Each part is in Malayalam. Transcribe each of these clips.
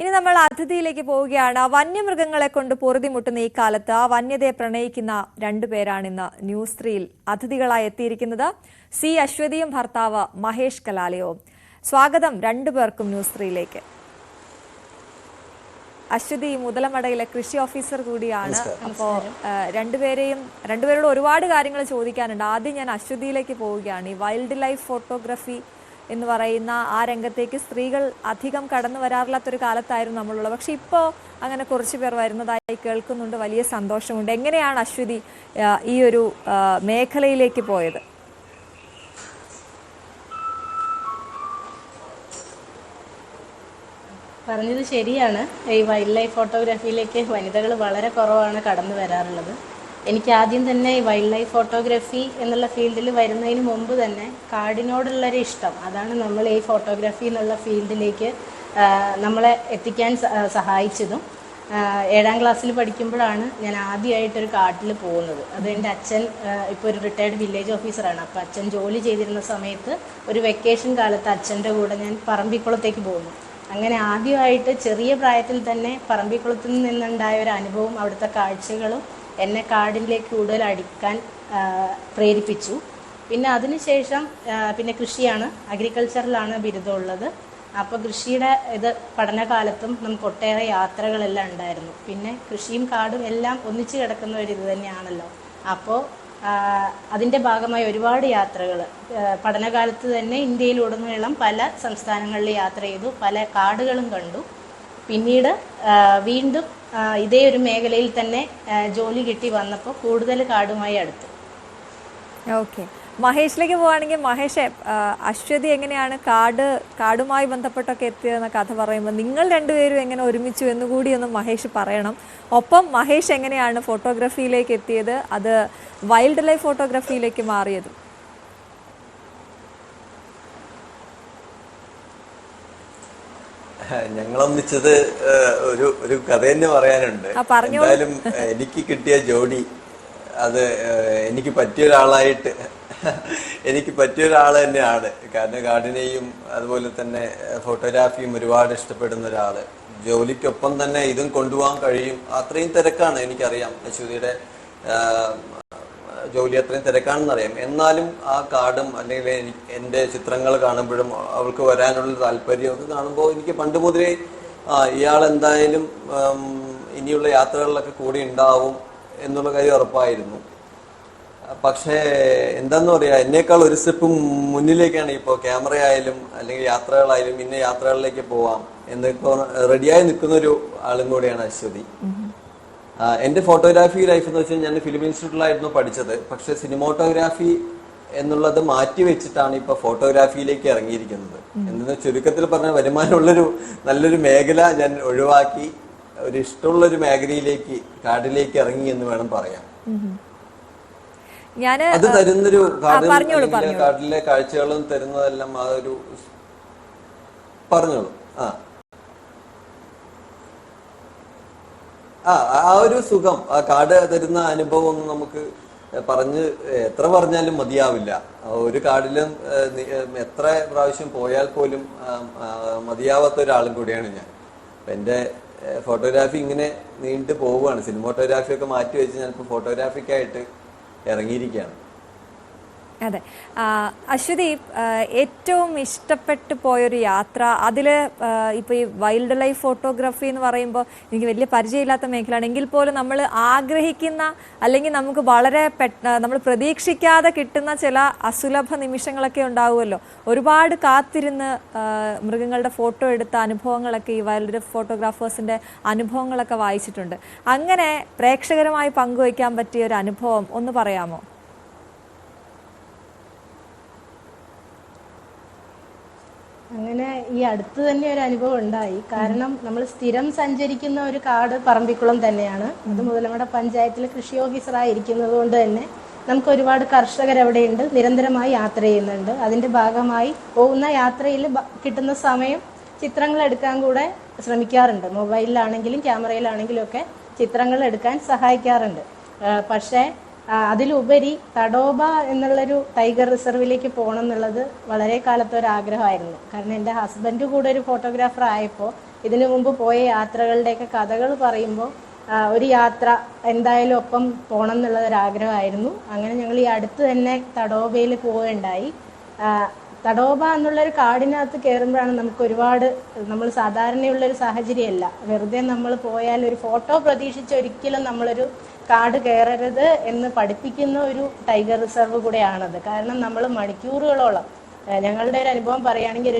ഇനി നമ്മൾ അതിഥിയിലേക്ക് പോവുകയാണ്. വന്യമൃഗങ്ങളെ കൊണ്ട് പൊറുതിമുട്ടുന്ന ഈ കാലത്ത് ആ വന്യതയെ പ്രണയിക്കുന്ന രണ്ടുപേരാണ് ഇന്ന് ന്യൂസ് 3യിൽ അതിഥികളായി എത്തിയിരിക്കുന്നത്. സി അശ്വതിയും ഭർത്താവ് മഹേഷ് കലാലയവും. സ്വാഗതം രണ്ടുപേർക്കും ന്യൂസ് 3യിലേക്ക്. അശ്വതി മുതലമടയിലെ കൃഷി ഓഫീസർ കൂടിയാണ്. അപ്പോൾ രണ്ടുപേരോട് ഒരുപാട് കാര്യങ്ങൾ ചോദിക്കാനുണ്ട്. ആദ്യം ഞാൻ അശ്വതിയിലേക്ക് പോവുകയാണ്. ഈ വൈൽഡ് ലൈഫ് ഫോട്ടോഗ്രാഫി എന്ന് പറയുന്ന ആ രംഗത്തേക്ക് സ്ത്രീകൾ അധികം കടന്നു വരാറില്ലാത്തൊരു കാലത്തായിരുന്നു നമ്മളുള്ളത്. പക്ഷെ ഇപ്പോൾ അങ്ങനെ കുറച്ച് പേർ വരുന്നതായി കേൾക്കുന്നുണ്ട്. വലിയ സന്തോഷമുണ്ട്. എങ്ങനെയാണ് അശ്വതി ഈ ഒരു മേഖലയിലേക്ക് പോയത്? പറഞ്ഞത് ശരിയാണ്. ഈ വൈൽഡ് ലൈഫ് ഫോട്ടോഗ്രാഫിയിലേക്ക് വനിതകൾ വളരെ കുറവാണ് കടന്നു വരാറുള്ളത്. എനിക്ക് ആദ്യം തന്നെ ഈ വൈൽഡ് ലൈഫ് ഫോട്ടോഗ്രാഫി എന്നുള്ള ഫീൽഡിൽ വരുന്നതിന് മുമ്പ് തന്നെ കാടിനോടുള്ളൊരു ഇഷ്ടം, അതാണ് നമ്മൾ ഈ ഫോട്ടോഗ്രാഫി എന്നുള്ള ഫീൽഡിലേക്ക് നമ്മളെ എത്തിക്കാൻ സഹായിച്ചതും. 7ാം ക്ലാസ്സിൽ പഠിക്കുമ്പോഴാണ് ഞാൻ ആദ്യമായിട്ടൊരു കാട്ടിൽ പോകുന്നത്. അത് എൻ്റെ അച്ഛൻ ഇപ്പോൾ ഒരു റിട്ടയർഡ് വില്ലേജ് ഓഫീസറാണ്. അപ്പോൾ അച്ഛൻ ജോലി ചെയ്തിരുന്ന സമയത്ത് ഒരു വെക്കേഷൻ കാലത്ത് അച്ഛൻ്റെ കൂടെ ഞാൻ പറമ്പിക്കുളത്തേക്ക് പോകുന്നു. അങ്ങനെ ആദ്യമായിട്ട് ചെറിയ പ്രായത്തിൽ തന്നെ പറമ്പിക്കുളത്തിൽ നിന്നുണ്ടായ ഒരു അനുഭവം, അവിടുത്തെ കാഴ്ചകളും എന്നെ കാടിലേക്ക് കൂടുതൽ അടുക്കാൻ പ്രേരിപ്പിച്ചു. പിന്നെ അതിനുശേഷം പിന്നെ കൃഷിയാണ്, അഗ്രികൾച്ചറിലാണ് ബിരുദമുള്ളത്. അപ്പോൾ കൃഷിയുടെ പഠനകാലത്തും നമുക്ക് ഒട്ടേറെ യാത്രകളെല്ലാം ഉണ്ടായിരുന്നു. പിന്നെ കൃഷിയും കാടും എല്ലാം ഒന്നിച്ചു കിടക്കുന്ന ഒരു ഇത് തന്നെയാണല്ലോ. അപ്പോൾ അതിൻ്റെ ഭാഗമായി ഒരുപാട് യാത്രകൾ പഠനകാലത്ത് തന്നെ ഇന്ത്യയിലുടനീളം പല സംസ്ഥാനങ്ങളിൽ യാത്ര ചെയ്തു, പല കാടുകളും കണ്ടു. പിന്നീട് വീണ്ടും ഇതേ ഒരു മേഖലയിൽ തന്നെ ജോലി കിട്ടി വന്നപ്പോൾ കൂടുതൽ കാടുമായി അടുത്തു. ഓക്കെ, മഹേഷിലേക്ക് പോവുകയാണെങ്കിൽ മഹേഷ്, അശ്വതി എങ്ങനെയാണ് കാടുമായി ബന്ധപ്പെട്ടൊക്കെ എത്തിയതെന്ന കഥ പറയുമ്പോൾ നിങ്ങൾ രണ്ടുപേരും എങ്ങനെ ഒരുമിച്ചു എന്നുകൂടി ഒന്ന് മഹേഷ് പറയണം. ഒപ്പം മഹേഷ് എങ്ങനെയാണ് ഫോട്ടോഗ്രാഫിയിലേക്ക് എത്തിയത്, അത് വൈൽഡ് ലൈഫ് ഫോട്ടോഗ്രാഫിയിലേക്ക് മാറിയത്? ഞങ്ങളൊന്നിച്ചത് ഒരു കഥ തന്നെ പറയാനുണ്ട്. എന്തായാലും എനിക്ക് കിട്ടിയ ജോഡി അത് എനിക്ക് പറ്റിയ ഒരാൾ തന്നെയാണ്. കാരണം കാടിനെയും അതുപോലെ തന്നെ ഫോട്ടോഗ്രാഫിയും ഒരുപാട് ഇഷ്ടപ്പെടുന്ന ഒരാള്. ജോലിക്കൊപ്പം തന്നെ ഇതും കൊണ്ടുപോകാൻ കഴിയും. അത്രയും തിരക്കാണ്, എനിക്കറിയാം. അശ്വതിയുടെ ജോലി അത്രയും തിരക്കാണെന്നറിയാം. എന്നാലും ആ കാടും അല്ലെങ്കിൽ എൻ്റെ ചിത്രങ്ങൾ കാണുമ്പോഴും അവൾക്ക് വരാനുള്ള താല്പര്യമൊക്കെ കാണുമ്പോൾ എനിക്ക് പണ്ട് മുതലേ ഇയാൾ എന്തായാലും ഇനിയുള്ള യാത്രകളിലൊക്കെ കൂടി ഉണ്ടാവും എന്നുള്ള കാര്യം ഉറപ്പായിരുന്നു. പക്ഷേ എന്താന്ന് പറയാ, എന്നേക്കാൾ ഒരു സ്റ്റെപ്പ് മുന്നിലേക്കാണ് ഇപ്പോൾ ക്യാമറ ആയാലും അല്ലെങ്കിൽ യാത്രകളായാലും ഇന്ന യാത്രകളിലേക്ക് പോവാം എന്നിപ്പോ റെഡിയായി നിൽക്കുന്ന ഒരു ആളും കൂടിയാണ് അശ്വതി. എൻ്റെ ഫോട്ടോഗ്രാഫി ലൈഫ് എന്ന് വെച്ചാൽ ഞാൻ ഫിലിം ഇൻസ്റ്റിറ്റ്യൂട്ടിലായിരുന്നു പഠിച്ചത്. പക്ഷെ സിനിമോട്ടോഗ്രാഫി എന്നുള്ളത് മാറ്റി വെച്ചിട്ടാണ് ഇപ്പൊ ഫോട്ടോഗ്രാഫിയിലേക്ക് ഇറങ്ങിയിരിക്കുന്നത്. എന്തെന്ന് ചുരുക്കത്തിൽ പറഞ്ഞാൽ വരുമാനമുള്ളൊരു നല്ലൊരു മേഖല ഞാൻ ഒഴിവാക്കി ഒരു ഇഷ്ടമുള്ളൊരു മേഖലയിലേക്ക്, കാടിലേക്ക് ഇറങ്ങി എന്ന് വേണം പറയാം. അത് തരുന്നൊരു കാടിലെ കാഴ്ചകളും തരുന്നതെല്ലാം ആ ഒരു പറഞ്ഞോളൂ. ആ ഒരു സുഖം, ആ കാട് തരുന്ന അനുഭവം ഒന്നും നമുക്ക് എത്ര പറഞ്ഞാലും മതിയാവില്ല. ഒരു കാടിലും എത്ര പ്രാവശ്യം പോയാൽ പോലും മതിയാവാത്ത ഒരാളും കൂടിയാണ് ഞാൻ. എൻ്റെ ഫോട്ടോഗ്രാഫി ഇങ്ങനെ നീണ്ടു പോവുകയാണ്. സിനിമോട്ടോഗ്രാഫി ഒക്കെ മാറ്റി വെച്ച് ഞാനിപ്പോൾ ഫോട്ടോഗ്രാഫിക്കായിട്ട് ഇറങ്ങിയിരിക്കുകയാണ്. അതെ, അശ്വതി, ഏറ്റവും ഇഷ്ടപ്പെട്ടു പോയൊരു യാത്ര, അതിൽ ഇപ്പോൾ ഈ വൈൽഡ് ലൈഫ് ഫോട്ടോഗ്രാഫി എന്ന് പറയുമ്പോൾ എനിക്ക് വലിയ പരിചയമില്ലാത്ത മേഖലയാണ്. എങ്കിൽ പോലും നമ്മൾ ആഗ്രഹിക്കുന്ന അല്ലെങ്കിൽ നമുക്ക് വളരെ നമ്മൾ പ്രതീക്ഷിക്കാതെ കിട്ടുന്ന ചില അസുലഭ നിമിഷങ്ങളൊക്കെ ഉണ്ടാവുമല്ലോ. ഒരുപാട് കാത്തിരുന്ന് മൃഗങ്ങളുടെ ഫോട്ടോ എടുത്ത അനുഭവങ്ങളൊക്കെ ഈ വൈൽഡ് ലൈഫ് ഫോട്ടോഗ്രാഫേഴ്സിൻ്റെ അനുഭവങ്ങളൊക്കെ വായിച്ചിട്ടുണ്ട്. അങ്ങനെ പ്രേക്ഷകരുമായി പങ്കുവയ്ക്കാൻ പറ്റിയ ഒരു അനുഭവം ഒന്ന് പറയാമോ? അങ്ങനെ ഈ അടുത്ത് തന്നെ ഒരു അനുഭവം ഉണ്ടായി. കാരണം നമ്മൾ സ്ഥിരം സഞ്ചരിക്കുന്ന ഒരു കാട് പറമ്പിക്കുളം തന്നെയാണ്. അത് മുതലമട പഞ്ചായത്തിലെ കൃഷി ഓഫീസറായിരിക്കുന്നത് കൊണ്ട് തന്നെ നമുക്ക് ഒരുപാട് കർഷകരവിടെയുണ്ട്, നിരന്തരമായി യാത്ര ചെയ്യുന്നുണ്ട്. അതിൻ്റെ ഭാഗമായി പോകുന്ന യാത്രയിൽ കിട്ടുന്ന സമയം ചിത്രങ്ങൾ എടുക്കാൻ കൂടെ ശ്രമിക്കാറുണ്ട്. മൊബൈലിലാണെങ്കിലും ക്യാമറയിലാണെങ്കിലും ഒക്കെ ചിത്രങ്ങൾ എടുക്കാൻ സഹായിക്കാറുണ്ട്. പക്ഷേ അതിലുപരി തഡോബ എന്നുള്ളൊരു ടൈഗർ റിസർവിലേക്ക് പോകണം എന്നുള്ളത് വളരെ കാലത്തെ ഒരു ആഗ്രഹമായിരുന്നു. കാരണം എൻ്റെ ഹസ്ബൻഡ് കൂടെ ഒരു ഫോട്ടോഗ്രാഫർ ആയപ്പോൾ ഇതിനു മുമ്പ് പോയ യാത്രകളുടെയൊക്കെ കഥകൾ പറയുമ്പോൾ ഒരു യാത്ര എന്തായാലും ഒപ്പം പോകണം എന്നുള്ളൊരാഗ്രഹമായിരുന്നു. അങ്ങനെ ഞങ്ങൾ ഈ അടുത്ത് തന്നെ തടോബയിൽ പോവുകയുണ്ടായി. തടോബ എന്നുള്ളൊരു കാടിനകത്ത് കയറുമ്പോഴാണ് നമുക്ക് ഒരുപാട്, നമ്മൾ സാധാരണയുള്ളൊരു സാഹചര്യമല്ല. വെറുതെ നമ്മൾ പോയാൽ ഒരു ഫോട്ടോ പ്രതീക്ഷിച്ച് ഒരിക്കലും നമ്മളൊരു കാട് കയറരുത് എന്ന് പഠിപ്പിക്കുന്ന ഒരു ടൈഗർ റിസർവ് കൂടെയാണത്. കാരണം നമ്മൾ മണിക്കൂറുകളോളം, ഞങ്ങളുടെ ഒരു അനുഭവം പറയുകയാണെങ്കിൽ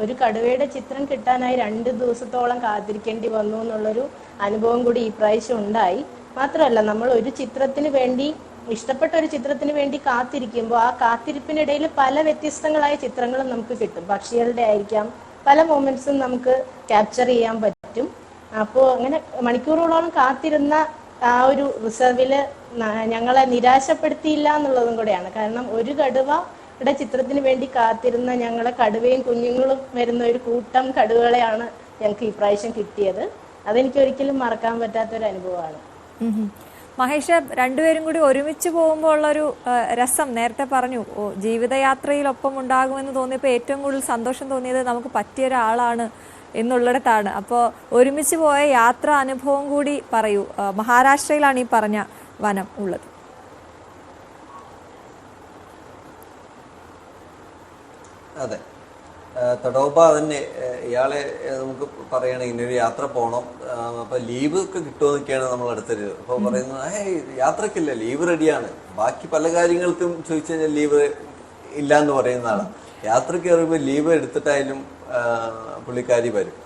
ഒരു കടുവയുടെ ചിത്രം കിട്ടാനായി 2 ദിവസത്തോളം കാത്തിരിക്കേണ്ടി വന്നു എന്നുള്ളൊരു അനുഭവം കൂടി ഈ പ്രാവശ്യം ഉണ്ടായി. മാത്രമല്ല, നമ്മൾ ഒരു ചിത്രത്തിന് വേണ്ടി, ഇഷ്ടപ്പെട്ട ഒരു ചിത്രത്തിന് വേണ്ടി കാത്തിരിക്കുമ്പോൾ ആ കാത്തിരിപ്പിനിടയിൽ പല വ്യത്യസ്തങ്ങളായ ചിത്രങ്ങളും നമുക്ക് കിട്ടും. പക്ഷികളുടെ ആയിരിക്കാം, പല മൊമെന്റ്സും നമുക്ക് ക്യാപ്ചർ ചെയ്യാൻ പറ്റും. അപ്പോൾ അങ്ങനെ മണിക്കൂറുകളോളം കാത്തിരുന്ന ആ ഒരു റിസർവില് ഞങ്ങളെ നിരാശപ്പെടുത്തിയില്ല എന്നുള്ളതും കൂടെയാണ്. കാരണം ഒരു കടുവയുടെ ചിത്രത്തിന് വേണ്ടി കാത്തിരുന്ന ഞങ്ങളെ കടുവയും കുഞ്ഞുങ്ങളും വരുന്ന ഒരു കൂട്ടം കടുവകളെയാണ് ഞങ്ങൾക്ക് ഈ പ്രാവശ്യം കിട്ടിയത്. അതെനിക്ക് ഒരിക്കലും മറക്കാൻ പറ്റാത്തൊരു അനുഭവമാണ്. മഹേഷ്, രണ്ടുപേരും കൂടി ഒരുമിച്ച് പോകുമ്പോൾ ഉള്ളൊരു രസം നേരത്തെ പറഞ്ഞു. ജീവിതയാത്രയിലൊപ്പം ഉണ്ടാകുമെന്ന് തോന്നിയപ്പോൾ ഏറ്റവും കൂടുതൽ സന്തോഷം തോന്നിയത് നമുക്ക് പറ്റിയ ഒരാളാണ് എന്നുള്ളിടത്താണ്. അപ്പോൾ ഒരുമിച്ച് പോയ യാത്രാ അനുഭവം കൂടി പറയൂ. മഹാരാഷ്ട്രയിലാണ് ഈ പറഞ്ഞ വനം ഉള്ളത്. അതെ, തടോബ തന്നെ. ഇയാളെ നമുക്ക് പറയണേ ഇന്നൊരു യാത്ര പോകണം, അപ്പൊ ലീവ് ഒക്കെ കിട്ടുമെന്നൊക്കെയാണ് നമ്മൾ അടുത്തൊരു. അപ്പൊ പറയുന്നത് യാത്രക്കില്ല, ലീവ് റെഡിയാണ്, ബാക്കി പല കാര്യങ്ങൾക്കും ചോദിച്ചു കഴിഞ്ഞാൽ ലീവ് ഇല്ല എന്ന് പറയുന്നതാണ്. യാത്രക്ക് കയറുമ്പോൾ ലീവ് എടുത്തിട്ടായാലും പുള്ളിക്കാരി വരും.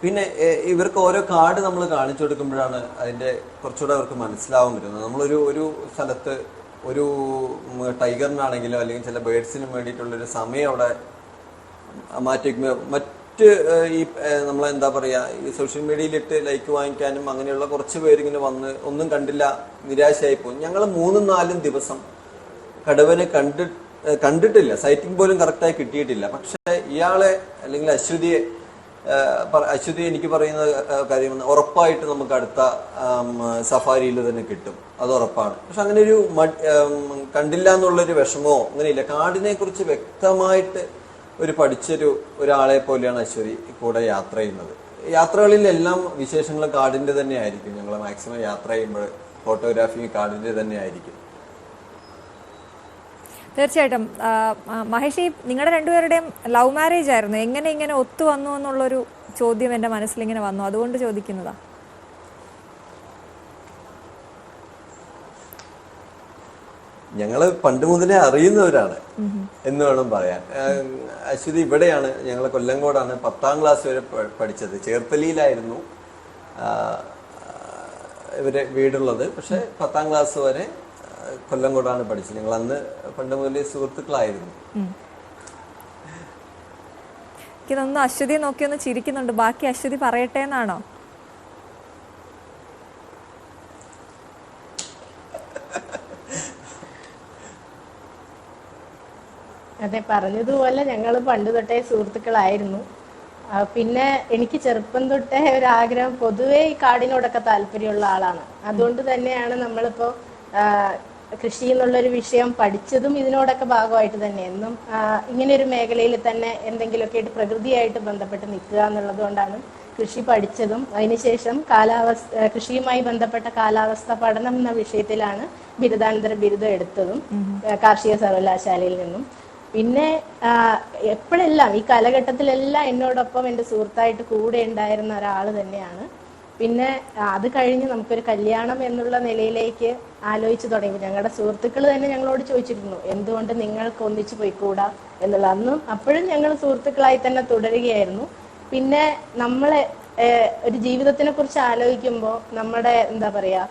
പിന്നെ ഇവർക്ക് ഓരോ കാർഡ് നമ്മൾ കാണിച്ചു കൊടുക്കുമ്പോഴാണ് അതിന്റെ കുറച്ചുകൂടെ അവർക്ക് മനസ്സിലാവാൻ പറ്റുന്നത്. ഒരു സ്ഥലത്ത് ഒരു ടൈഗറിനാണെങ്കിലോ അല്ലെങ്കിൽ ചില ബേഡ്സിനും വേണ്ടിയിട്ടുള്ളൊരു സമയം അവിടെ മറ്റ് ഈ നമ്മളെന്താ പറയാ, ഈ സോഷ്യൽ മീഡിയയിലിട്ട് ലൈക്ക് വാങ്ങിക്കാനും അങ്ങനെയുള്ള കുറച്ച് പേരിങ്ങനെ വന്ന് ഒന്നും കണ്ടില്ല, നിരാശയായി പോകും. ഞങ്ങൾ 3-4 ദിവസം കടുവനെ കണ്ടിട്ടില്ല, സൈറ്റിംഗ് പോലും കറക്റ്റായി കിട്ടിയിട്ടില്ല. പക്ഷെ ഇയാളെ അല്ലെങ്കിൽ അശ്വതി എനിക്ക് പറയുന്ന കാര്യം ഉറപ്പായിട്ട് നമുക്ക് അടുത്ത സഫാരിയിൽ തന്നെ കിട്ടും, അത് ഉറപ്പാണ്. പക്ഷെ അങ്ങനെ ഒരു കണ്ടില്ല എന്നുള്ളൊരു വിഷമോ അങ്ങനെയില്ല. കാടിനെ കുറിച്ച് വ്യക്തമായിട്ട് ഒരാളെ പോലെയാണ് അശ്വതി കൂടെ യാത്ര ചെയ്യുന്നത്. യാത്രകളിലെല്ലാം വിശേഷങ്ങൾ കാടിന്റെ തന്നെ ആയിരിക്കും. ഞങ്ങൾ മാക്സിമം യാത്ര ചെയ്യുമ്പോൾ ഫോട്ടോഗ്രാഫി കാടിന്റെ തന്നെ ആയിരിക്കും. തീർച്ചയായിട്ടും. മഹേഷ്, നിങ്ങളുടെ രണ്ടുപേരുടെയും ലവ് മാരേജ് ആയിരുന്നു. എങ്ങനെ ഇങ്ങനെ ഒത്തു വന്നു എന്നുള്ളൊരു ചോദ്യം എൻ്റെ മനസ്സിലിങ്ങനെ വന്നു, അതുകൊണ്ട് ചോദിക്കുന്നതാ. ഞങ്ങള് പണ്ട് മുതലേ അറിയുന്നവരാണ് എന്ന് വേണം പറയാൻ. അശ്വതി ഇവിടെയാണ്, ഞങ്ങള് കൊല്ലങ്കോടാണ് 10ാം ക്ലാസ് വരെ പഠിച്ചത്. ചേർത്തലയിലായിരുന്നു ഇവരെ വീടുള്ളത്. പക്ഷെ 10ാം ക്ലാസ് വരെ കൊല്ലങ്കോടാണ് പഠിച്ചത്. ഞങ്ങൾ അന്ന് പണ്ട് മുതലേ സുഹൃത്തുക്കളായിരുന്നു. എനിക്കിതൊന്നും അശ്വതിയെ നോക്കിയൊന്ന് ചിരിക്കുന്നുണ്ട്. ബാക്കി അശ്വതി പറയട്ടെ എന്നാണോ? അതെ, പറഞ്ഞതുപോലെ ഞങ്ങൾ പണ്ട് തൊട്ടേ സുഹൃത്തുക്കളായിരുന്നു. പിന്നെ എനിക്ക് ചെറുപ്പം തൊട്ടേ ഒരാഗ്രഹം, പൊതുവേ ഈ കാടിനോടൊക്കെ താല്പര്യമുള്ള ആളാണ്. അതുകൊണ്ട് തന്നെയാണ് നമ്മളിപ്പോൾ കൃഷി എന്നുള്ളൊരു വിഷയം പഠിച്ചതും ഇതിനോടൊക്കെ ഭാഗമായിട്ട് തന്നെ. എന്നും ഇങ്ങനെ ഒരു മേഖലയിൽ തന്നെ എന്തെങ്കിലുമൊക്കെ ആയിട്ട് പ്രകൃതിയായിട്ട് ബന്ധപ്പെട്ട് നിൽക്കുക എന്നുള്ളത് കൊണ്ടാണ് കൃഷി പഠിച്ചതും. അതിനുശേഷം കൃഷിയുമായി ബന്ധപ്പെട്ട കാലാവസ്ഥ പഠനം എന്ന വിഷയത്തിലാണ് ബിരുദാനന്തര ബിരുദം എടുത്തതും കാർഷിക സർവകലാശാലയിൽ നിന്നും. പിന്നെ എപ്പോഴെല്ലാം ഈ കാലഘട്ടത്തിലെല്ലാം എന്നോടൊപ്പം എൻ്റെ സുഹൃത്തായിട്ട് കൂടെ ഉണ്ടായിരുന്ന ഒരാൾ തന്നെയാണ്. പിന്നെ അത് കഴിഞ്ഞ് നമുക്കൊരു കല്യാണം എന്നുള്ള നിലയിലേക്ക് ആലോചിച്ച് തുടങ്ങി. ഞങ്ങളുടെ സുഹൃത്തുക്കൾ തന്നെ ഞങ്ങളോട് ചോദിച്ചിരുന്നു, എന്തുകൊണ്ട് നിങ്ങൾക്ക് ഒന്നിച്ച് പോയിക്കൂടാ എന്നുള്ള. അപ്പോഴും ഞങ്ങൾ സുഹൃത്തുക്കളായി തന്നെ തുടരുകയായിരുന്നു. പിന്നെ നമ്മളെ ഒരു ജീവിതത്തിനെ കുറിച്ച് ആലോചിക്കുമ്പോൾ നമ്മുടെ എന്താ പറയാ,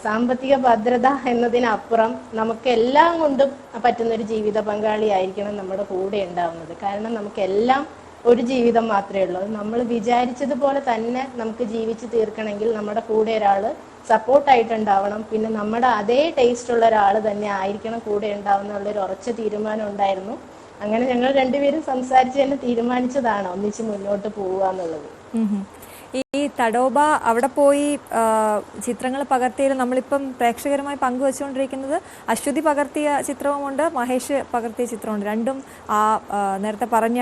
സാമ്പത്തിക ഭദ്രത എന്നതിനപ്പുറം നമുക്ക് എല്ലാം കൊണ്ടും പറ്റുന്നൊരു ജീവിത പങ്കാളിയായിരിക്കണം നമ്മുടെ കൂടെ ഉണ്ടാവുന്നത്. കാരണം നമുക്കെല്ലാം ഒരു ജീവിതം മാത്രമേ ഉള്ളൂ. നമ്മൾ വിചാരിച്ചതുപോലെ തന്നെ നമുക്ക് ജീവിച്ച് തീർക്കണമെങ്കിൽ നമ്മുടെ കൂടെ ഒരാൾ സപ്പോർട്ടായിട്ടുണ്ടാവണം. പിന്നെ നമ്മുടെ അതേ ടേസ്റ്റ് ഉള്ള ഒരാൾ തന്നെ ആയിരിക്കണം കൂടെ ഉണ്ടാവുന്നുള്ളൊരു ഉറച്ച തീരുമാനം ഉണ്ടായിരുന്നു. അങ്ങനെ ഞങ്ങൾ രണ്ടുപേരും സംസാരിച്ച് തന്നെ തീരുമാനിച്ചതാണ് ഒന്നിച്ച് മുന്നോട്ട് പോവുക എന്നുള്ളത്. ഈ തടോബ അവിടെ പോയി ചിത്രങ്ങൾ പകർത്തിയത് നമ്മളിപ്പം പ്രേക്ഷകരുമായി പങ്കുവച്ചുകൊണ്ടിരിക്കുന്നത് അശ്വതി പകർത്തിയ ചിത്രവുമുണ്ട്, മഹേഷ് പകർത്തിയ ചിത്രമുണ്ട്. രണ്ടും ആ നേരത്തെ പറഞ്ഞ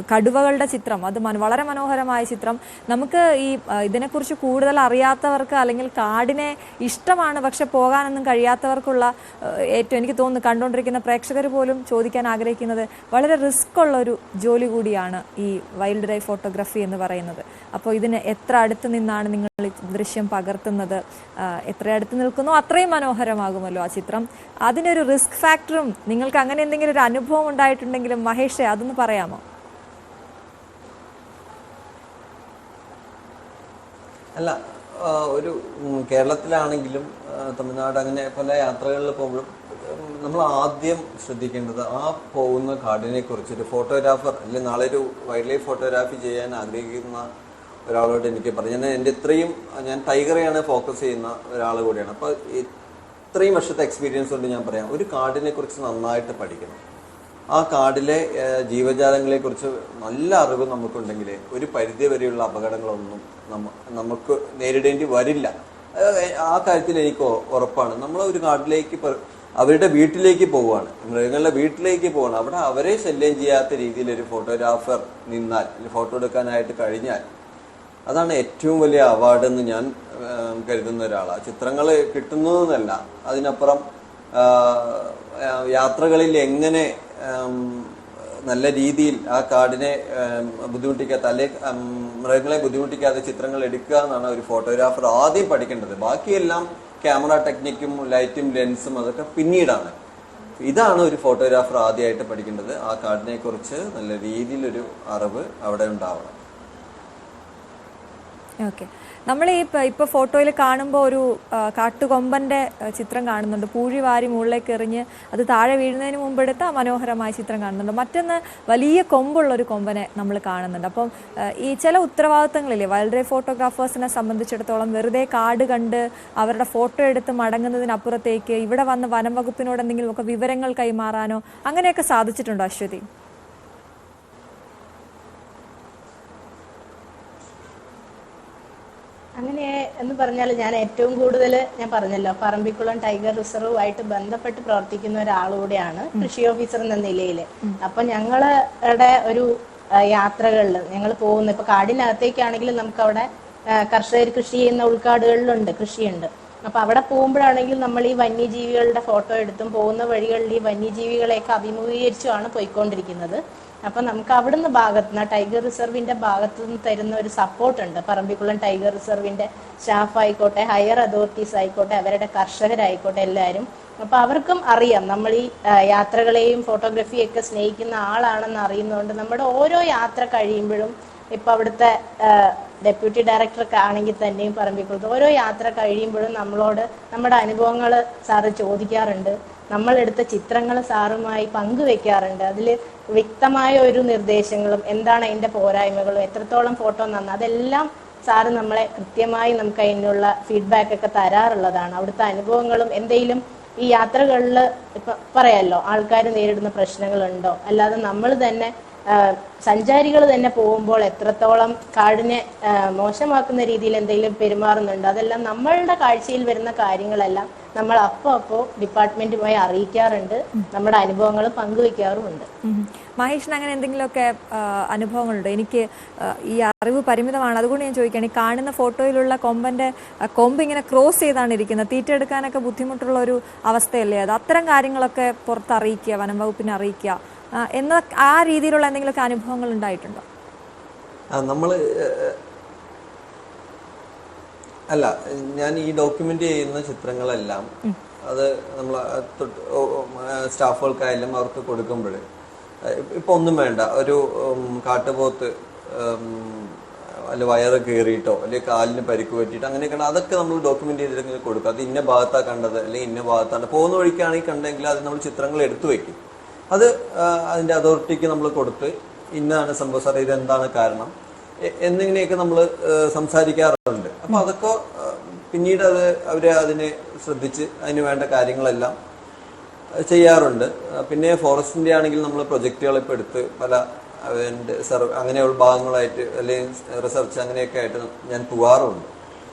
കടുവകളുടെ ചിത്രം, അത് വളരെ മനോഹരമായ ചിത്രം. നമുക്ക് ഈ ഇതിനെക്കുറിച്ച് കൂടുതൽ അറിയാത്തവർക്ക് അല്ലെങ്കിൽ കാടിനെ ഇഷ്ടമാണ് പക്ഷെ പോകാനൊന്നും കഴിയാത്തവർക്കുള്ള ഏറ്റവും എനിക്ക് തോന്നുന്നു കണ്ടുകൊണ്ടിരിക്കുന്ന പ്രേക്ഷകർ പോലും ചോദിക്കാൻ ആഗ്രഹിക്കുന്നത് വളരെ റിസ്ക് ഉള്ള ഒരു ജോലി കൂടിയാണ് ഈ വൈൽഡ് ലൈഫ് ഫോട്ടോഗ്രാഫി എന്ന് പറയുന്നത്. അപ്പോൾ ഇതിന് എത്ര അടുത്ത് നിന്നാണ് നിങ്ങൾ ദൃശ്യം പകർത്തുന്നത്, എത്ര അടുത്ത് നിൽക്കുന്നോ അത്രയും മനോഹരമാകുമല്ലോ ആ ചിത്രം. അതിനൊരു റിസ്ക് ഫാക്ടറും നിങ്ങൾക്ക് അങ്ങനെ എന്തെങ്കിലും ഒരു അനുഭവം ഉണ്ടായിട്ടുണ്ടെങ്കിലും മഹേഷ് അതൊന്ന് പറയാമോ? അല്ല, ഒരു കേരളത്തിലാണെങ്കിലും തമിഴ്നാട് അങ്ങനെ പല യാത്രകളിൽ പോകുമ്പോഴും നമ്മൾ ആദ്യം ശ്രദ്ധിക്കേണ്ടത് ആ പോകുന്ന കാടിനെ കുറിച്ച് ഒരു ഫോട്ടോഗ്രാഫർ അല്ലെങ്കിൽ നാളെ ഒരു വൈൽഡ് ലൈഫ് ഫോട്ടോഗ്രാഫി ചെയ്യാൻ ആഗ്രഹിക്കുന്ന ഒരാളോട് എനിക്ക് പറഞ്ഞു. ഞാൻ ടൈഗറെയാണ് ഫോക്കസ് ചെയ്യുന്ന ഒരാൾ കൂടിയാണ്. അപ്പോൾ ഇത്രയും വർഷത്തെ എക്സ്പീരിയൻസ് കൊണ്ട് ഞാൻ പറയാം, ഒരു കാടിനെ കുറിച്ച് നന്നായിട്ട് പഠിക്കണം. ആ കാടിലെ ജീവജാലങ്ങളെ കുറിച്ച് നല്ല അറിവ് നമുക്കുണ്ടെങ്കിൽ ഒരു പരിധി വരെയുള്ള അപകടങ്ങളൊന്നും നമുക്ക് നേരിടേണ്ടി വരില്ല. ആ കാര്യത്തിൽ എനിക്ക് ഉറപ്പാണ്. നമ്മൾ ഒരു കാട്ടിലേക്ക് അവരുടെ വീട്ടിലേക്ക് പോവുകയാണ്, മൃഗങ്ങളുടെ വീട്ടിലേക്ക് പോവുകയാണ്. അവിടെ അവരെ ശല്യം ചെയ്യാത്ത രീതിയിൽ ഒരു ഫോട്ടോഗ്രാഫർ നിന്നാൽ, ഫോട്ടോ എടുക്കാനായിട്ട് കഴിഞ്ഞാൽ അതാണ് ഏറ്റവും വലിയ അവാർഡ് എന്ന് ഞാൻ കരുതുന്ന ഒരാളാണ്. ചിത്രങ്ങൾ കിട്ടുന്നതെന്നല്ല, അതിനപ്പുറം യാത്രകളിൽ എങ്ങനെ നല്ല രീതിയിൽ ആ കാടിനെ ബുദ്ധിമുട്ടിക്കാത്ത അല്ലെങ്കിൽ മൃഗങ്ങളെ ബുദ്ധിമുട്ടിക്കാത്ത ചിത്രങ്ങൾ എടുക്കുക എന്നാണ് ഒരു ഫോട്ടോഗ്രാഫർ ആദ്യം പഠിക്കേണ്ടത്. ബാക്കിയെല്ലാം ക്യാമറ ടെക്നിക്കും ലൈറ്റും ലെൻസും അതൊക്കെ പിന്നീടാണ്. ഇതാണ് ഒരു ഫോട്ടോഗ്രാഫർ ആദ്യമായിട്ട് പഠിക്കേണ്ടത്. ആ കാടിനെ കുറിച്ച് നല്ല രീതിയിലൊരു അറിവ് അവിടെ ഉണ്ടാവണം. ഓക്കെ, നമ്മൾ ഇപ്പോൾ ഫോട്ടോയിൽ കാണുമ്പോൾ ഒരു കാട്ടുകൊമ്പൻ്റെ ചിത്രം കാണുന്നുണ്ട്. പൂഴി വാരി മുകളിലേക്ക് എറിഞ്ഞ് അത് താഴെ വീഴുന്നതിന് മുമ്പ് എടുത്ത മനോഹരമായ ചിത്രം കാണുന്നുണ്ട്. മറ്റൊന്ന് വലിയ കൊമ്പുള്ളൊരു കൊമ്പനെ നമ്മൾ കാണുന്നുണ്ട്. അപ്പം ഈ ചില ഉത്തരവാദിത്തങ്ങളില്ലേ വൈൽഡ് ലൈഫ് ഫോട്ടോഗ്രാഫേഴ്സിനെ സംബന്ധിച്ചിടത്തോളം, വെറുതെ കാട് കണ്ട് അവരുടെ ഫോട്ടോ എടുത്ത് മടങ്ങുന്നതിനപ്പുറത്തേക്ക് ഇവിടെ വന്ന് വനം വകുപ്പിനോട് എന്തെങ്കിലുമൊക്കെ വിവരങ്ങൾ കൈമാറാനോ അങ്ങനെയൊക്കെ സാധിച്ചിട്ടുണ്ടോ അശ്വതി? അങ്ങനെ എന്ന് പറഞ്ഞാൽ ഞാൻ ഏറ്റവും കൂടുതൽ ഞാൻ പറഞ്ഞല്ലോ പറമ്പിക്കുളം ടൈഗർ റിസർവുമായിട്ട് ബന്ധപ്പെട്ട് പ്രവർത്തിക്കുന്ന ഒരാളുകൂടെയാണ് കൃഷി ഓഫീസർ എന്ന നിലയിൽ. അപ്പൊ ഞങ്ങളുടെ ഒരു യാത്രകളിൽ ഞങ്ങൾ പോകുന്ന ഇപ്പൊ കാടിനകത്തേക്കാണെങ്കിലും നമുക്ക് അവിടെ കർഷകർ കൃഷി ചെയ്യുന്ന ഉൾക്കാടുകളിലുണ്ട്, കൃഷിയുണ്ട്. അപ്പൊ അവിടെ പോകുമ്പോഴാണെങ്കിൽ നമ്മൾ ഈ വന്യജീവികളുടെ ഫോട്ടോ എടുത്തും പോകുന്ന വഴികളിൽ ഈ വന്യജീവികളെയൊക്കെ അഭിമുഖീകരിച്ചുമാണ് പോയിക്കൊണ്ടിരിക്കുന്നത്. അപ്പൊ നമുക്ക് അവിടുന്ന് ഭാഗത്തുനിന്ന് ടൈഗർ റിസർവിന്റെ ഭാഗത്തുനിന്ന് തരുന്ന ഒരു സപ്പോർട്ട് ഉണ്ട്. പറമ്പിക്കുളം ടൈഗർ റിസർവിന്റെ സ്റ്റാഫ് ആയിക്കോട്ടെ, ഹയർ അതോറിറ്റീസ് ആയിക്കോട്ടെ, അവരുടെ കർഷകരായിക്കോട്ടെ, എല്ലാവരും. അപ്പൊ അവർക്കും അറിയാം നമ്മൾ ഈ യാത്രകളെയും ഫോട്ടോഗ്രാഫിയൊക്കെ സ്നേഹിക്കുന്ന ആളാണെന്ന് അറിയുന്നതുകൊണ്ട് നമ്മുടെ ഓരോ യാത്ര കഴിയുമ്പോഴും ഇപ്പൊ അവിടുത്തെ ഡെപ്യൂട്ടി ഡയറക്ടറൊക്കെ ആണെങ്കിൽ തന്നെയും പറമ്പിക്കുളത്ത് ഓരോ യാത്ര കഴിയുമ്പോഴും നമ്മളോട് നമ്മുടെ അനുഭവങ്ങൾ സാറ് ചോദിക്കാറുണ്ട്. നമ്മളെടുത്ത ചിത്രങ്ങൾ സാറുമായി പങ്കുവെക്കാറുണ്ട്. അതിൽ വ്യക്തമായ ഒരു നിർദ്ദേശങ്ങളും എന്താണ് അതിൻ്റെ പോരായ്മകളും എത്രത്തോളം ഫോട്ടോ നന്ന അതെല്ലാം സാറ് നമ്മളെ കൃത്യമായി നമുക്ക് അതിനുള്ള ഫീഡ്ബാക്ക് ഒക്കെ തരാറുള്ളതാണ്. അവിടുത്തെ അനുഭവങ്ങളും എന്തെങ്കിലും ഈ യാത്രകളിൽ ഇപ്പം പറയാമല്ലോ ആൾക്കാർ നേരിടുന്ന പ്രശ്നങ്ങളുണ്ടോ, അല്ലാതെ നമ്മൾ തന്നെ സഞ്ചാരികൾ തന്നെ പോകുമ്പോൾ എത്രത്തോളം കാടിനെ മോശമാക്കുന്ന രീതിയിൽ എന്തെങ്കിലും പെരുമാറുന്നുണ്ട്, അതെല്ലാം നമ്മളുടെ കാഴ്ചയിൽ വരുന്ന കാര്യങ്ങളെല്ലാം നമ്മൾ അപ്പോൾ ഡിപ്പാർട്ട്മെന്റുമായി അറിയിക്കാറുണ്ട്. നമ്മുടെ അനുഭവങ്ങൾ പങ്കുവെക്കാറുമുണ്ട്. മഹേഷിന് അങ്ങനെ എന്തെങ്കിലുമൊക്കെ അനുഭവങ്ങളുണ്ടോ? എനിക്ക് ഈ അറിവ് പരിമിതമാണ്, അതുകൊണ്ട് ഞാൻ ചോദിക്കുകയാണ്. ഈ കാണുന്ന ഫോട്ടോയിലുള്ള കൊമ്പ് ഇങ്ങനെ ക്രോസ് ചെയ്താണ് ഇരിക്കുന്നത്, തീറ്റെടുക്കാനൊക്കെ ബുദ്ധിമുട്ടുള്ള ഒരു അവസ്ഥയല്ലേ അത്? അത്തരം കാര്യങ്ങളൊക്കെ പുറത്തറിയിക്കുക, വനം വകുപ്പിനെ അറിയിക്കുക എന്ന ആ രീതിയിലുള്ള എന്തെങ്കിലുമൊക്കെ അനുഭവങ്ങൾ ഉണ്ടായിട്ടുണ്ടോ? അല്ല, ഞാൻ ഈ ഡോക്യുമെന്റ് ചെയ്യുന്ന ചിത്രങ്ങളെല്ലാം അത് നമ്മൾ സ്റ്റാഫുകൾക്കായാലും അവർക്ക് കൊടുക്കുമ്പോൾ ഇപ്പൊ ഒന്നും വേണ്ട, ഒരു കാട്ടുപോത്ത് അല്ല വയറ് കീറിയിട്ടോ അല്ലെങ്കിൽ കാലിന് പരിക്ക് പറ്റിയിട്ടോ അങ്ങനെയൊക്കെ അതൊക്കെ നമ്മൾ ഡോക്യുമെന്റ് ചെയ്തിട്ട് കൊടുക്കും. അത് ഇന്ന ഭാഗത്താണ് കണ്ടത് അല്ലെങ്കിൽ ഇന്ന ഭാഗത്താണ് പോകുന്ന വഴിക്കാണെങ്കിൽ കണ്ടെങ്കിൽ അത് നമ്മൾ ചിത്രങ്ങൾ എടുത്തു വെക്കും. അത് അതിന്റെ അതോറിറ്റിക്ക് നമ്മൾ കൊടുത്ത് ഇന്നാണ് സംഭവം സാർ, ഇതെന്താണ് കാരണം എന്നിങ്ങനെയൊക്കെ നമ്മൾ സംസാരിക്കാറുണ്ട്. അപ്പൊ അതൊക്കെ പിന്നീട് അവര് അതിനെ ശ്രദ്ധിച്ച് അതിന് വേണ്ട കാര്യങ്ങളെല്ലാം ചെയ്യാറുണ്ട്. പിന്നെ ഫോറസ്റ്റിന്റെ ആണെങ്കിൽ നമ്മൾ പ്രൊജക്റ്റുകൾ ഇപ്പോൾ എടുത്ത് പല അങ്ങനെയുള്ള ഭാഗങ്ങളായിട്ട് അല്ലെങ്കിൽ റിസർച്ച് അങ്ങനെയൊക്കെ ആയിട്ട് ഞാൻ പോകാറുണ്ട്.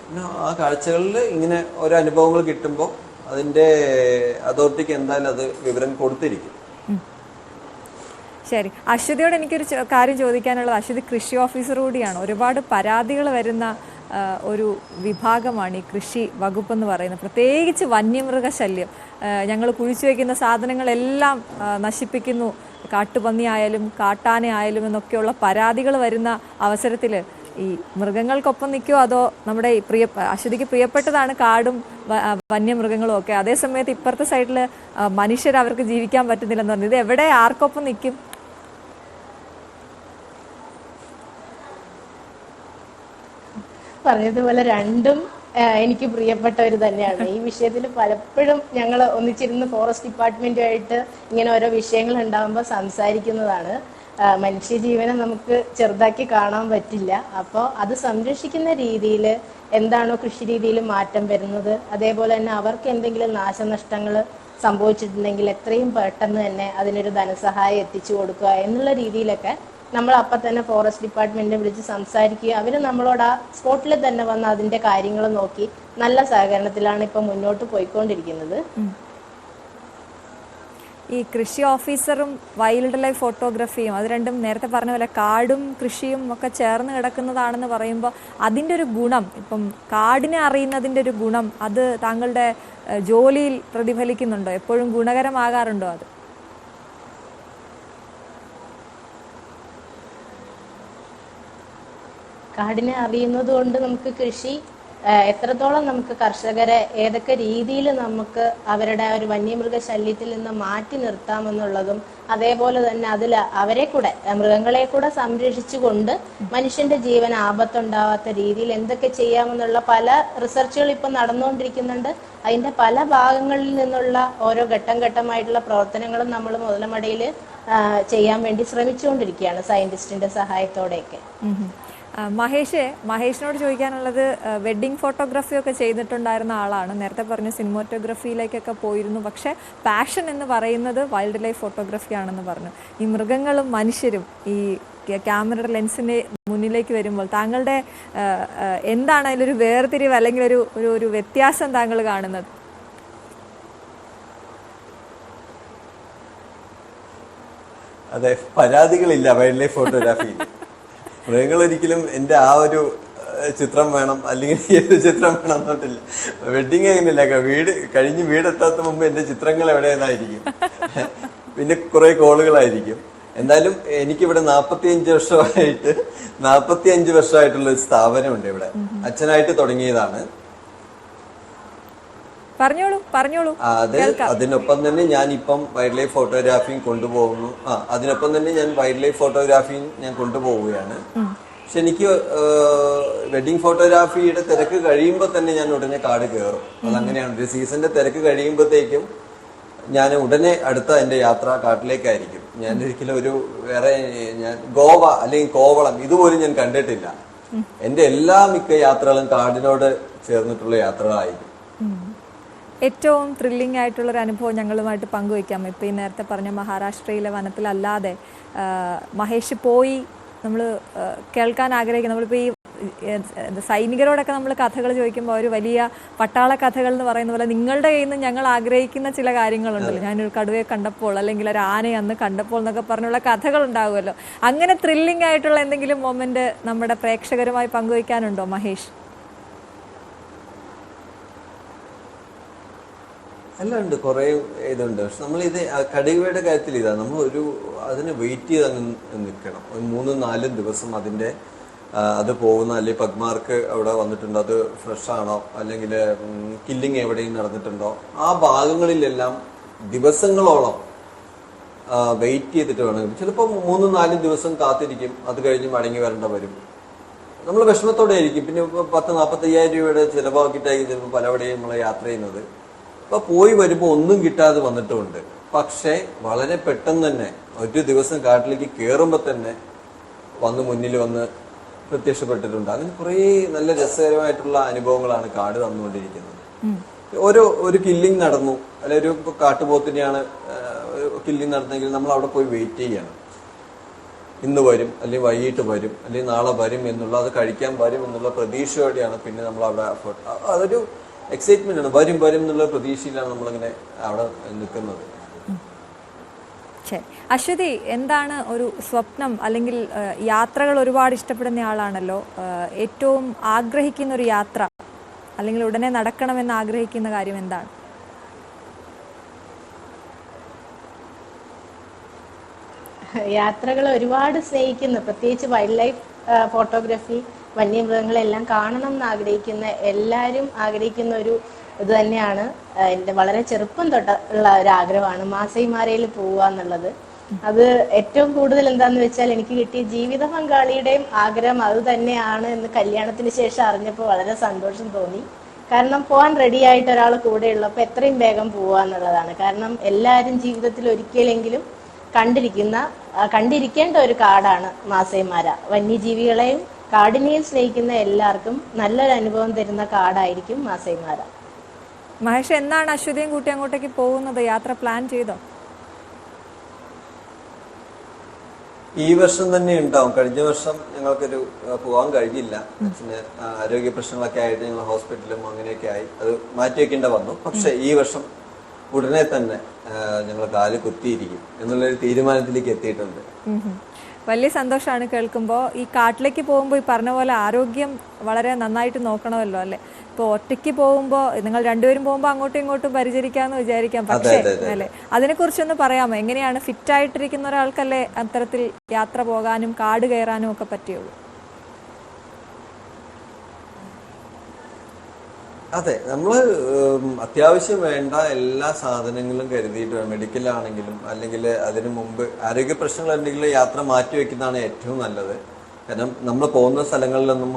പിന്നെ ആ കാഴ്ചകളിൽ ഇങ്ങനെ ഓരോ അനുഭവങ്ങൾ കിട്ടുമ്പോൾ അതിന്റെ അതോറിറ്റിക്ക് എന്തായാലും അത് വിവരം കൊടുത്തിരിക്കും. ശരി, അശ്വതിയോട് എനിക്കൊരു കാര്യം ചോദിക്കാനുള്ളത്, അശ്വതി കൃഷി ഓഫീസർ കൂടിയാണ്. ഒരുപാട് പരാതികൾ വരുന്ന ഒരു വിഭാഗമാണ് ഈ കൃഷി വകുപ്പ് എന്ന് പറയുന്നത്. പ്രത്യേകിച്ച് വന്യമൃഗശല്യം. ഞങ്ങൾ കുഴിച്ചു വയ്ക്കുന്ന സാധനങ്ങളെല്ലാം നശിപ്പിക്കുന്നു, കാട്ടുപന്നി ആയാലും കാട്ടാന ആയാലും എന്നൊക്കെയുള്ള പരാതികൾ വരുന്ന അവസരത്തിൽ ഈ മൃഗങ്ങൾക്കൊപ്പം നിൽക്കുമോ, അതോ നമ്മുടെ അശ്വതിക്ക് പ്രിയപ്പെട്ടതാണ് കാടും വന്യമൃഗങ്ങളും ഒക്കെ, അതേ സമയത്ത് ഇപ്പുറത്തെ സൈഡിൽ മനുഷ്യർ അവർക്ക് ജീവിക്കാൻ പറ്റുന്നില്ലെന്ന് പറഞ്ഞു, ഇത് എവിടെ ആർക്കൊപ്പം നിൽക്കും? പറഞ്ഞതുപോലെ രണ്ടും എനിക്ക് പ്രിയപ്പെട്ടവർ തന്നെയാണ്. ഈ വിഷയത്തിൽ പലപ്പോഴും ഞങ്ങൾ ഒന്നിച്ചിരുന്ന് ഫോറസ്റ്റ് ഡിപ്പാർട്ട്മെന്റുമായിട്ട് ഇങ്ങനെ ഓരോ വിഷയങ്ങൾ ഉണ്ടാകുമ്പോൾ സംസാരിക്കുന്നതാണ്. മനുഷ്യജീവനെ നമുക്ക് ചെറുതാക്കി കാണാൻ പറ്റില്ല. അപ്പോൾ അത് സംരക്ഷിക്കുന്ന രീതിയിൽ എന്താണോ കൃഷി രീതിയിൽ മാറ്റം വരുന്നത്, അതേപോലെ തന്നെ അവർക്ക് എന്തെങ്കിലും നാശനഷ്ടങ്ങൾ സംഭവിച്ചിട്ടുണ്ടെങ്കിൽ എത്രയും പെട്ടെന്ന് തന്നെ അതിനൊരു ധനസഹായം എത്തിച്ചു കൊടുക്കുക എന്നുള്ള രീതിയിലൊക്കെ നമ്മൾ അപ്പം തന്നെ ഫോറസ്റ്റ് ഡിപ്പാർട്ട്മെന്റിനെ വിളിച്ച് സംസാരിക്കുക. അവർ നമ്മളോട് ആ സ്പോട്ടിൽ തന്നെ വന്ന് അതിന്റെ കാര്യങ്ങൾ നോക്കി നല്ല സഹകരണത്തിലാണ് ഇപ്പം മുന്നോട്ട് പോയിക്കൊണ്ടിരിക്കുന്നത്. ഈ കൃഷി ഓഫീസറും വൈൽഡ് ലൈഫ് ഫോട്ടോഗ്രാഫിയും അത് രണ്ടും നേരത്തെ പറഞ്ഞ പോലെ കാടും കൃഷിയും ഒക്കെ ചേർന്ന് കിടക്കുന്നതാണെന്ന് പറയുമ്പോൾ അതിൻ്റെ ഒരു ഗുണം, ഇപ്പം കാടിനെ അറിയുന്നതിൻ്റെ ഒരു ഗുണം അത് താങ്കളുടെ ജോലിയിൽ പ്രതിഫലിക്കുന്നുണ്ടോ? എപ്പോഴും ഗുണകരമാകാറുണ്ടോ അത്? കാടിനെ അറിയുന്നത് കൊണ്ട് നമുക്ക് കൃഷി എത്രത്തോളം നമുക്ക് കർഷകരെ ഏതൊക്കെ രീതിയിൽ നമുക്ക് അവരുടെ ഒരു വന്യമൃഗ ശല്യത്തിൽ നിന്ന് മാറ്റി നിർത്താമെന്നുള്ളതും, അതേപോലെ തന്നെ അതിൽ അവരെ കൂടെ മൃഗങ്ങളെ കൂടെ സംരക്ഷിച്ചുകൊണ്ട് മനുഷ്യന്റെ ജീവൻ ആപത്തുണ്ടാവാത്ത രീതിയിൽ എന്തൊക്കെ ചെയ്യാമെന്നുള്ള പല റിസർച്ചുകൾ ഇപ്പം നടന്നുകൊണ്ടിരിക്കുന്നുണ്ട്. അതിന്റെ പല ഭാഗങ്ങളിൽ നിന്നുള്ള ഓരോ ഘട്ടം ഘട്ടമായിട്ടുള്ള പ്രവർത്തനങ്ങളും നമ്മൾ മുതലമടയിൽ ചെയ്യാൻ വേണ്ടി ശ്രമിച്ചുകൊണ്ടിരിക്കുകയാണ് സയന്റിസ്റ്റിന്റെ സഹായത്തോടെയൊക്കെ. മഹേഷിനോട് ചോദിക്കാനുള്ളത്, വെഡ്ഡിങ് ഫോട്ടോഗ്രാഫി ഒക്കെ ചെയ്തിട്ടുണ്ടായിരുന്ന ആളാണ്. നേരത്തെ പറഞ്ഞ സിനിമോറ്റോഗ്രഫിയിലേക്കൊക്കെ പോയിരുന്നു, പക്ഷേ പാഷൻ എന്ന് പറയുന്നത് വൈൽഡ് ലൈഫ് ഫോട്ടോഗ്രാഫി ആണെന്ന് പറഞ്ഞു. ഈ മൃഗങ്ങളും മനുഷ്യരും ഈ ക്യാമറയുടെ ലെൻസിന് മുന്നിലേക്ക് വരുമ്പോൾ താങ്കളുടെ എന്താണ് അതിലൊരു വേർതിരിവ് അല്ലെങ്കിൽ ഒരു വ്യത്യാസം താങ്കൾ കാണുന്നത്? അതെ, പരാതികളില്ല വൈൽഡ് ലൈഫ് ഫോട്ടോഗ്രാഫി. മൃഗങ്ങൾ ഒരിക്കലും എൻ്റെ ആ ഒരു ചിത്രം വേണം അല്ലെങ്കിൽ ഈ ഒരു ചിത്രം വേണം എന്നിട്ടില്ല. വെഡിങ് അങ്ങനെയല്ല, വീടെത്താത്ത മുമ്പ് എൻ്റെ ചിത്രങ്ങൾ എവിടെയെന്നായിരിക്കും, പിന്നെ കുറെ കോളുകളായിരിക്കും. എന്തായാലും എനിക്കിവിടെ 45 വർഷമായിട്ടുള്ള ഒരു സ്ഥാപനമുണ്ട് ഇവിടെ. അച്ഛനായിട്ട് തുടങ്ങിയതാണ്. പറഞ്ഞോളൂ. അതിനൊപ്പം തന്നെ ഞാൻ ഇപ്പം വൈൽഡ് ലൈഫ് ഫോട്ടോഗ്രാഫിയും കൊണ്ടുപോകുന്നു. അതിനൊപ്പം തന്നെ ഞാൻ വൈൽഡ് ലൈഫ് ഫോട്ടോഗ്രാഫിയും ഞാൻ കൊണ്ടുപോവുകയാണ്. പക്ഷെ എനിക്ക് വെഡിങ് ഫോട്ടോഗ്രാഫിയുടെ തിരക്ക് കഴിയുമ്പോൾ തന്നെ ഞാൻ ഉടനെ കാട് കയറും. അതങ്ങനെയാണ്. ഒരു സീസണിന്റെ തിരക്ക് കഴിയുമ്പോഴത്തേക്കും ഞാൻ ഉടനെ അടുത്ത എൻ്റെ യാത്ര കാട്ടിലേക്കായിരിക്കും. ഞാൻ ഒരിക്കലും ഞാൻ ഗോവ അല്ലെങ്കിൽ കോവളം ഇതുപോലും ഞാൻ കണ്ടിട്ടില്ല. എൻ്റെ എല്ലാ മിക്ക യാത്രകളും കാടിനോട് ചേർന്നിട്ടുള്ള യാത്രകളായിരിക്കും. ഏറ്റവും ത്രില്ലിംഗ് ആയിട്ടുള്ളൊരു അനുഭവം ഞങ്ങളുമായിട്ട് പങ്കുവയ്ക്കാം. ഇപ്പോൾ ഈ നേരത്തെ പറഞ്ഞ മഹാരാഷ്ട്രയിലെ വനത്തിലല്ലാതെ മഹേഷ് പോയി നമ്മൾ കേൾക്കാൻ ആഗ്രഹിക്കുന്നത്, നമ്മളിപ്പോൾ ഈ സൈനികരോടൊക്കെ നമ്മൾ കഥകൾ ചോദിക്കുമ്പോൾ ഒരു വലിയ പട്ടാള കഥകൾ എന്ന് പറയുന്ന പോലെ നിങ്ങളുടെ കയ്യിൽ നിന്ന് ഞങ്ങൾ ആഗ്രഹിക്കുന്ന ചില കാര്യങ്ങളുണ്ടല്ലോ. ഞാനൊരു കടുവയെ കണ്ടപ്പോൾ അല്ലെങ്കിൽ ഒരു ആനയെ അന്ന് കണ്ടപ്പോൾ എന്നൊക്കെ പറഞ്ഞുള്ള കഥകൾ ഉണ്ടാവുമല്ലോ. അങ്ങനെ ത്രില്ലിംഗ് ആയിട്ടുള്ള എന്തെങ്കിലും മൊമെന്റ് നമ്മുടെ പ്രേക്ഷകരുമായി പങ്കുവയ്ക്കാനുണ്ടോ മഹേഷ്? എല്ലാം ഉണ്ട്, കുറേ ഇതുണ്ട്. പക്ഷെ നമ്മളിത് കടുവയുടെ കാര്യത്തിൽ നമ്മൾ അതിന് വെയിറ്റ് ചെയ്ത് അങ്ങ് നിൽക്കണം. 3-4 ദിവസം അത് പോകുന്ന, അല്ലെങ്കിൽ പഗ്മാർക്ക് അവിടെ വന്നിട്ടുണ്ടോ, അത് ഫ്രഷ് ആണോ, അല്ലെങ്കിൽ കില്ലിങ് എവിടെയും നടന്നിട്ടുണ്ടോ, ആ ഭാഗങ്ങളിലെല്ലാം ദിവസങ്ങളോളം വെയിറ്റ് ചെയ്തിട്ട് വേണം. ചിലപ്പോൾ 3-4 ദിവസം കാത്തിരിക്കും. അത് കഴിഞ്ഞ് മടങ്ങി വരേണ്ട വരും. നമ്മൾ വിഷമത്തോടെ ആയിരിക്കും. പിന്നെ 40-45 രൂപയുടെ ചിലവാക്കിയിട്ടായിരിക്കും ചിലപ്പോൾ പലവിടെയും നമ്മൾ യാത്ര ചെയ്യുന്നത്. അപ്പൊ പോയി വരുമ്പോൾ ഒന്നും കിട്ടാതെ വന്നിട്ടുമുണ്ട്. പക്ഷെ വളരെ പെട്ടെന്ന് തന്നെ ഒരു ദിവസം കാട്ടിലേക്ക് കയറുമ്പോൾ തന്നെ മുന്നിൽ വന്ന് പ്രത്യക്ഷപ്പെട്ടിട്ടുണ്ട്. അങ്ങനെ കുറേ നല്ല രസകരമായിട്ടുള്ള അനുഭവങ്ങളാണ് കാട് തന്നുകൊണ്ടിരിക്കുന്നത്. ഒരു കില്ലിങ് നടന്നു, അല്ലെ ഒരു കാട്ടുപോത്തിനെയാണ് കില്ലിങ് നടന്നെങ്കിൽ നമ്മൾ അവിടെ പോയി വെയിറ്റ് ചെയ്യണം. ഇന്ന് വരും, അല്ലെങ്കിൽ വൈകിട്ട് വരും, അല്ലെങ്കിൽ നാളെ വരും എന്നുള്ള, അത് കഴിക്കാൻ വരും എന്നുള്ള പ്രതീക്ഷയോടെയാണ് പിന്നെ നമ്മൾ അവിടെ അതൊരു എക്സൈറ്റ്മെന്റ് ആണ്. വരും എന്നുള്ള പ്രതീക്ഷയിലാണ് നമ്മളിങ്ങനെ അവിടെ നിൽക്കുന്നത്. ശരി. അശ്വതി, എന്താണ് ഒരു സ്വപ്നം അല്ലെങ്കിൽ യാത്രകൾ ഒരുപാട് ഇഷ്ടപ്പെടുന്ന ആളാണല്ലോ, ഏറ്റവും ആഗ്രഹിക്കുന്ന ഒരു യാത്ര അല്ലെങ്കിൽ ഉടനെ നടക്കണമെന്ന് ആഗ്രഹിക്കുന്ന കാര്യം എന്താണ്? യാത്രകൾ ഒരുപാട് സ്നേഹിക്കുന്നു, പ്രത്യേകിച്ച് വൈൽഡ് ലൈഫ് ഫോട്ടോഗ്രാഫി, വന്യമൃഗങ്ങളെല്ലാം കാണണം എന്ന് ആഗ്രഹിക്കുന്ന എല്ലാവരും ആഗ്രഹിക്കുന്ന ഒരു ഇത് തന്നെയാണ്. എൻ്റെ വളരെ ചെറുപ്പം തൊട്ടുള്ള ഒരു ആഗ്രഹമാണ് മാസൈ മാരയിൽ പോവുക എന്നുള്ളത്. അത് ഏറ്റവും കൂടുതൽ എന്താന്ന് വെച്ചാൽ എനിക്ക് കിട്ടിയ ജീവിത പങ്കാളിയുടെയും ആഗ്രഹം അത് തന്നെയാണ് എന്ന് കല്യാണത്തിന് ശേഷം അറിഞ്ഞപ്പോൾ വളരെ സന്തോഷം തോന്നി. കാരണം പോകാൻ റെഡി ആയിട്ട് ഒരാൾ കൂടെ ഉള്ളപ്പോൾ എത്രയും വേഗം പോവുക എന്നുള്ളതാണ്. കാരണം എല്ലാവരും ജീവിതത്തിൽ ഒരിക്കലെങ്കിലും കണ്ടിരിക്കേണ്ട ഒരു കാടാണ് മാസൈ മാര. വന്യജീവികളെയും കാടിനെയും സ്നേഹിക്കുന്ന എല്ലാവർക്കും നല്ലൊരു അനുഭവം തരുന്ന കാടായിരിക്കും മാസൈ മാര. മഹേഷ്, എന്നാണ് അശ്വതിയും കൂട്ടി അങ്ങോട്ടേക്ക് പോകുന്നത്? യാത്ര പ്ലാൻ ചെയ്തോ? ഈ വർഷം തന്നെ ഉണ്ടാവും. കഴിഞ്ഞ വർഷം ഞങ്ങൾക്കൊരു പോകാൻ കഴിഞ്ഞില്ല. അച്ഛന് ആരോഗ്യ പ്രശ്നങ്ങളൊക്കെ ആയിട്ട് ഞങ്ങൾ ഹോസ്പിറ്റലും അങ്ങനെയൊക്കെ ആയി അത് മാറ്റിവെക്കേണ്ട വന്നു. പക്ഷെ ഈ വർഷം ഉടനെ തന്നെ ഞങ്ങൾ കാല് കുത്തിയിരിക്കും എന്നുള്ളൊരു തീരുമാനത്തിലേക്ക് എത്തിയിട്ടുണ്ട്. വലിയ സന്തോഷമാണ് കേൾക്കുമ്പോൾ. ഈ കാട്ടിലേക്ക് പോകുമ്പോൾ ഈ പറഞ്ഞ പോലെ ആരോഗ്യം വളരെ നന്നായിട്ട് നോക്കണമല്ലോ, അല്ലേ? ഇപ്പോൾ ഒറ്റയ്ക്ക് പോകുമ്പോൾ നിങ്ങൾ രണ്ടുപേരും പോകുമ്പോൾ അങ്ങോട്ടും ഇങ്ങോട്ടും പരിചരിക്കാമെന്ന് വിചാരിക്കാം, പക്ഷേ അല്ലേ, അതിനെക്കുറിച്ചൊന്ന് പറയാമോ? എങ്ങനെയാണ് ഫിറ്റായിട്ടിരിക്കുന്ന ഒരാൾക്കല്ലേ അത്തരത്തിൽ യാത്ര പോകാനും കാട് കയറാനും ഒക്കെ പറ്റുള്ളൂ? അതെ, നമ്മൾ അത്യാവശ്യം വേണ്ട എല്ലാ സാധനങ്ങളും കരുതിയിട്ട് വേണം. മെഡിക്കലാണെങ്കിലും അല്ലെങ്കിൽ അതിനു മുമ്പ് ആരോഗ്യ പ്രശ്നങ്ങൾ ഉണ്ടെങ്കിൽ യാത്ര മാറ്റി വെക്കുന്നതാണ് ഏറ്റവും നല്ലത്. കാരണം നമ്മൾ പോകുന്ന സ്ഥലങ്ങളിലൊന്നും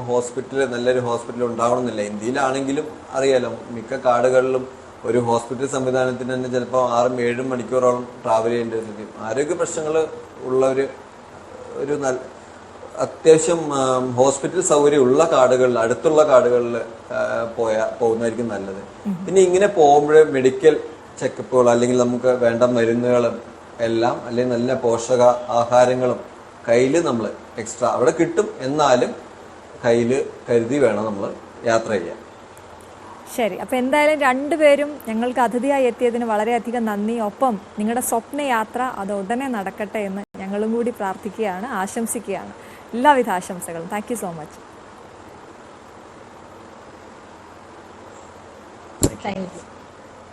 നല്ലൊരു ഹോസ്പിറ്റൽ ഉണ്ടാവണമെന്നില്ല. ഇന്ത്യയിലാണെങ്കിലും അറിയാലോ, മിക്ക കാടുകളിലും ഒരു ഹോസ്പിറ്റൽ സംവിധാനത്തിന് തന്നെ ചിലപ്പോൾ 6-7 മണിക്കൂറോളം ട്രാവൽ ചെയ്യേണ്ടി വരും. ആരോഗ്യ പ്രശ്നങ്ങൾ ഒരു അത്യാവശ്യം ഹോസ്പിറ്റൽ സൗകര്യം ഉള്ള കാടുകളിൽ, അടുത്തുള്ള കാടുകളിൽ പോകുന്നതായിരിക്കും നല്ലത്. പിന്നെ ഇങ്ങനെ പോകുമ്പോൾ മെഡിക്കൽ ചെക്കപ്പുകൾ അല്ലെങ്കിൽ നമുക്ക് വേണ്ട മരുന്നുകളും എല്ലാം, അല്ലെങ്കിൽ നല്ല പോഷക ആഹാരങ്ങളും കയ്യിൽ നമ്മൾ എക്സ്ട്രാ അവിടെ കിട്ടും, എന്നാലും കയ്യിൽ കരുതി വേണം നമ്മൾ യാത്ര ചെയ്യാൻ. ശരി, അപ്പോൾ എന്തായാലും രണ്ടുപേരും ഞങ്ങൾക്ക് അതിഥിയായി എത്തിയതിന് വളരെയധികം നന്ദി. ഒപ്പം നിങ്ങളുടെ സ്വപ്നയാത്ര അത് ഉടനെ നടക്കട്ടെ എന്ന് ഞങ്ങളും കൂടി പ്രാർത്ഥിക്കുകയാണ്, ആശംസിക്കുകയാണ്. എല്ലാവിധ ആശംസകളും. Thank you so much. Thank you.